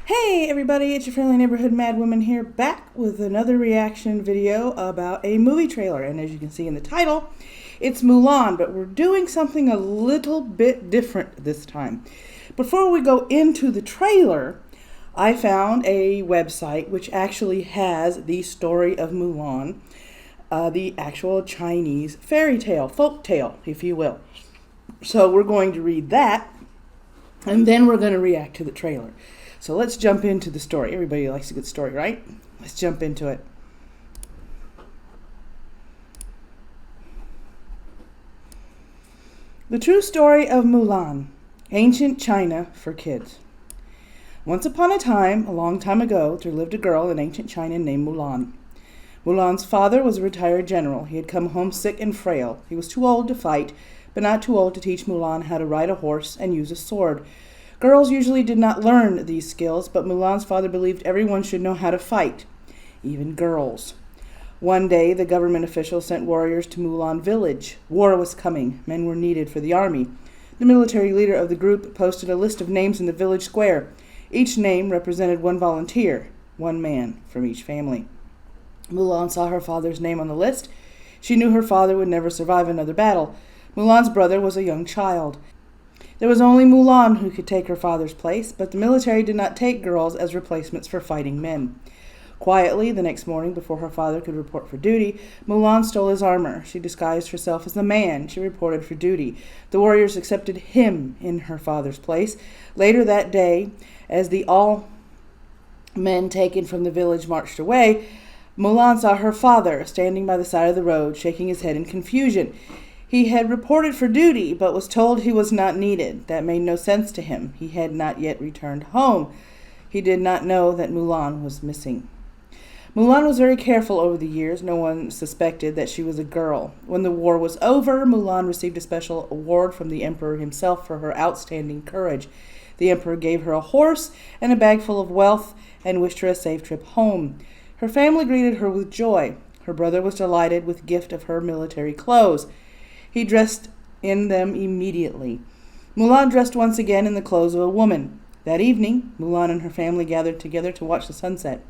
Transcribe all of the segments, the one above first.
Hey everybody, it's your friendly neighborhood mad woman here, back with another reaction video about a movie trailer. And as you can see in the title, it's Mulan, but we're doing something a little bit different this time. Before we go into the trailer, I found a website which actually has the story of Mulan, the actual Chinese fairy tale, folk tale, if you will. So we're going to read that, and then we're going to react to the trailer. So let's jump into the story. Everybody likes a good story, right? Let's jump into it. The true story of Mulan, ancient China for kids. Once upon a time, a long time ago, there lived a girl in ancient China named Mulan. Mulan's father was a retired general. He had come home sick and frail. He was too old to fight, but not too old to teach Mulan how to ride a horse and use a sword. Girls usually did not learn these skills, but Mulan's father believed everyone should know how to fight, even girls. One day, the government official sent warriors to Mulan village. War was coming. Men were needed for the army. The military leader of the group posted a list of names in the village square. Each name represented one volunteer, one man from each family. Mulan saw her father's name on the list. She knew her father would never survive another battle. Mulan's brother was a young child. There was only Mulan who could take her father's place, but the military did not take girls as replacements for fighting men. Quietly, the next morning, before her father could report for duty, Mulan stole his armor. She disguised herself as a man. She reported for duty. The warriors accepted him in her father's place. Later that day, as the all men taken from the village marched away, Mulan saw her father standing by the side of the road, shaking his head in confusion. He had reported for duty, but was told he was not needed. That made no sense to him. He had not yet returned home. He did not know that Mulan was missing. Mulan was very careful over the years. No one suspected that she was a girl. When the war was over, Mulan received a special award from the emperor himself for her outstanding courage. The emperor gave her a horse and a bag full of wealth and wished her a safe trip home. Her family greeted her with joy. Her brother was delighted with the gift of her military clothes. He dressed in them immediately. Mulan dressed once again in the clothes of a woman. That evening, Mulan and her family gathered together to watch the sunset.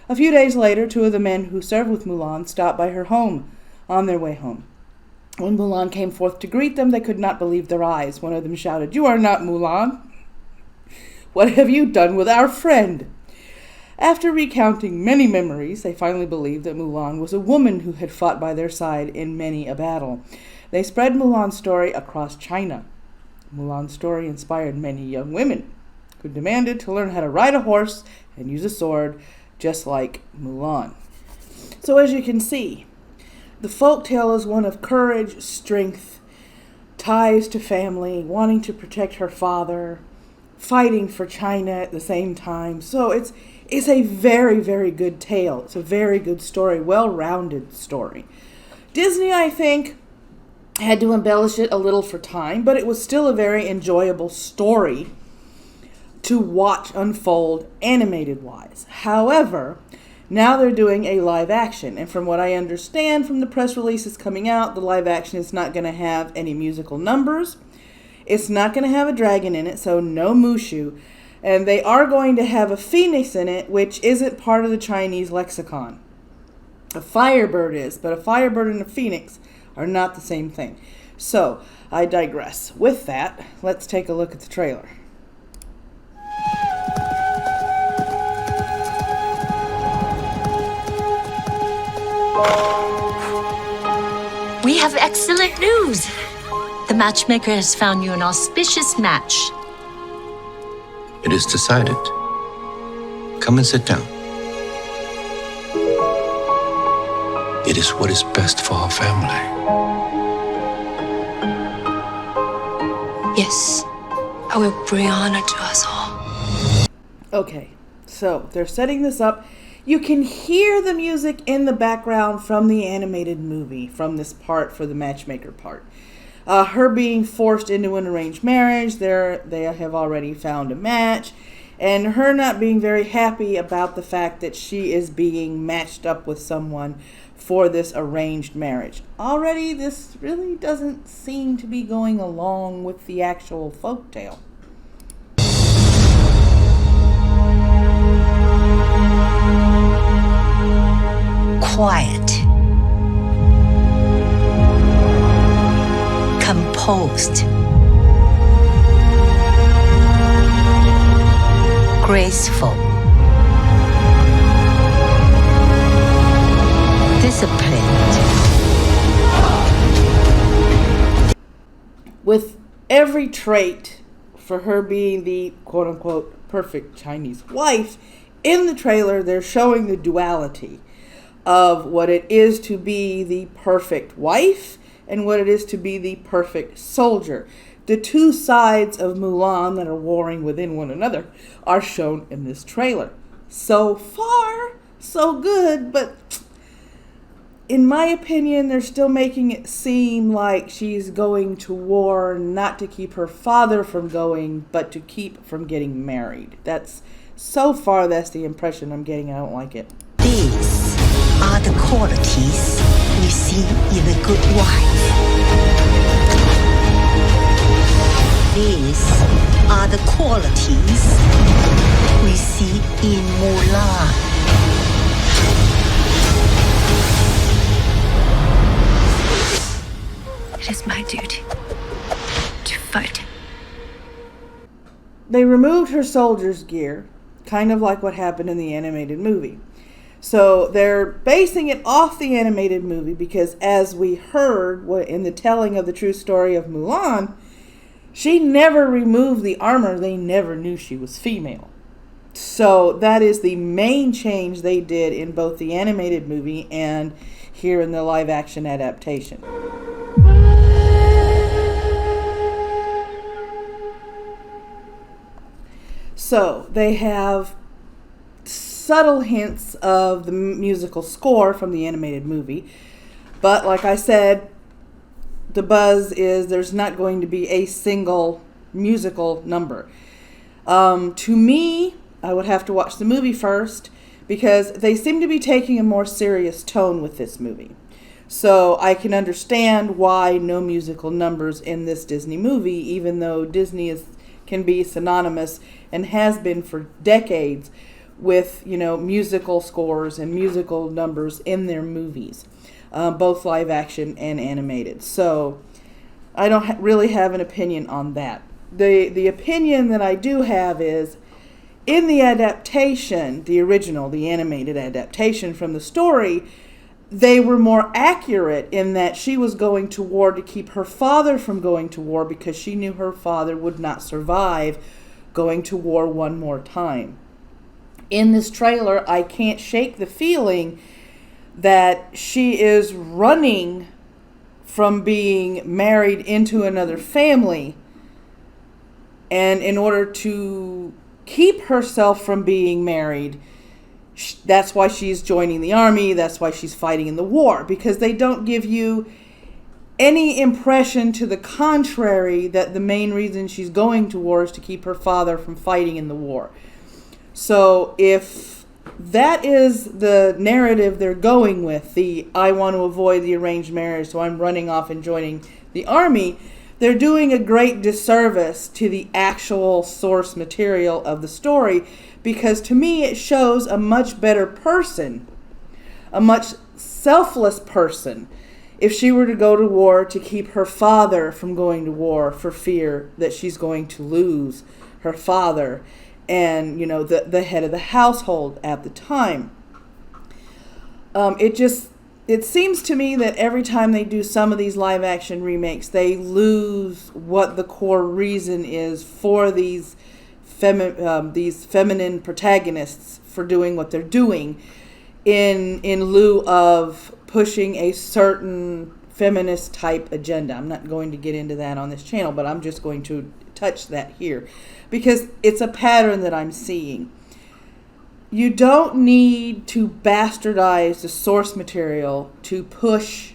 A few days later, two of the men who served with Mulan stopped by her home on their way home. When Mulan came forth to greet them, they could not believe their eyes. One of them shouted, "You are not Mulan! What have you done with our friend?" After recounting many memories, they finally believed that Mulan was a woman who had fought by their side in many a battle. They spread Mulan's story across China. Mulan's story inspired many young women who demanded to learn how to ride a horse and use a sword, just like Mulan. So as you can see, the folktale is one of courage, strength, ties to family, wanting to protect her father, fighting for China at the same time. So it's a very, very good tale. It's a very good story, well-rounded story. Disney, I think, had to embellish it a little for time, but it was still a very enjoyable story to watch unfold animated-wise. However, now they're doing a live action, and from what I understand from the press releases coming out, the live action is not going to have any musical numbers. It's not going to have a dragon in it, so no Mushu. And they are going to have a phoenix in it, which isn't part of the Chinese lexicon. A firebird is, but a firebird and a phoenix are not the same thing. So, I digress. With that, let's take a look at the trailer. We have excellent news. The matchmaker has found you an auspicious match. It is decided. Come and sit down. It is what is best for our family. Yes, I will bring honor to us all. Okay, so they're setting this up. You can hear the music in the background from the animated movie, from this part for the matchmaker part. Her being forced into an arranged marriage, they have already found a match, and her not being very happy about the fact that she is being matched up with someone for this arranged marriage. Already, this really doesn't seem to be going along with the actual folktale. quiet, composed, graceful, disciplined. With every trait for her being the quote-unquote perfect Chinese wife, in the trailer they're showing the duality of what it is to be the perfect wife and what it is to be the perfect soldier. The two sides of Mulan that are warring within one another are shown in this trailer. So far, so good, but in my opinion, they're still making it seem like she's going to war not to keep her father from going, but to keep from getting married. So far, that's the impression I'm getting. I don't like it. These are the qualities we see in a good wife. These are the qualities we see in Mulan. It is my duty to fight. They removed her soldier's gear, kind of like what happened in the animated movie. So they're basing it off the animated movie because, as we heard in the telling of the true story of Mulan, she never removed the armor. They never knew she was female. So that is the main change they did in both the animated movie and here in the live action adaptation. So they have subtle hints of the musical score from the animated movie. But like I said, the buzz is there's not going to be a single musical number. To me, I would have to watch the movie first because they seem to be taking a more serious tone with this movie. So I can understand why no musical numbers in this Disney movie, even though Disney can be synonymous and has been for decades with, musical scores and musical numbers in their movies, both live action and animated. So I don't really have an opinion on that. The opinion that I do have is in the adaptation, the original, the animated adaptation from the story, they were more accurate in that she was going to war to keep her father from going to war because she knew her father would not survive going to war one more time. In this trailer, I can't shake the feeling that she is running from being married into another family, and in order to keep herself from being married, that's why she's joining the army, that's why she's fighting in the war, because they don't give you any impression to the contrary that the main reason she's going to war is to keep her father from fighting in the war. So if that is the narrative they're going with, I want to avoid the arranged marriage, so I'm running off and joining the army, they're doing a great disservice to the actual source material of the story, because to me it shows a much better person, a much selfless person, if she were to go to war to keep her father from going to war for fear that she's going to lose her father and, the head of the household at the time. It seems to me that every time they do some of these live action remakes, they lose what the core reason is for these feminine protagonists for doing what they're doing, in lieu of pushing a certain feminist type agenda. I'm not going to get into that on this channel, but I'm just going to touch that here because it's a pattern that I'm seeing. You don't need to bastardize the source material to push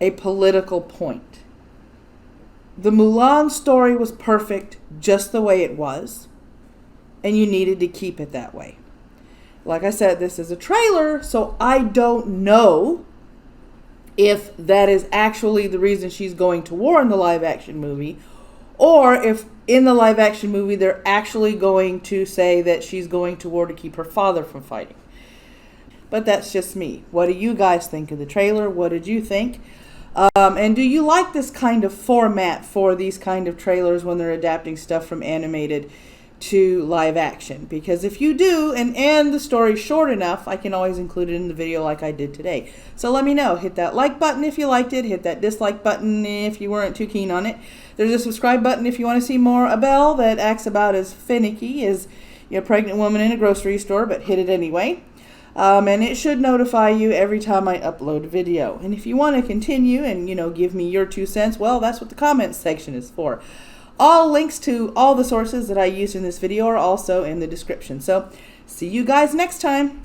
a political point. The Mulan story was perfect just the way it was, and you needed to keep it that way. Like I said, this is a trailer, so I don't know if that is actually the reason she's going to war in the live action movie, or if in the live action movie they're actually going to say that she's going to war to keep her father from fighting. but that's just me. What do you guys think of the trailer? What did you think? And do you like this kind of format for these kind of trailers when they're adapting stuff from animated to live action? Because if you do, and the story's short enough, I can always include it in the video like I did today. So let me know. Hit that like button if you liked it. Hit that dislike button if you weren't too keen on it. There's a subscribe button if you want to see more. A bell that acts about as finicky as a pregnant woman in a grocery store, but hit it anyway. And it should notify you every time I upload a video. And if you want to continue and, give me your 2 cents, well, that's what the comments section is for. All links to all the sources that I used in this video are also in the description. So, see you guys next time.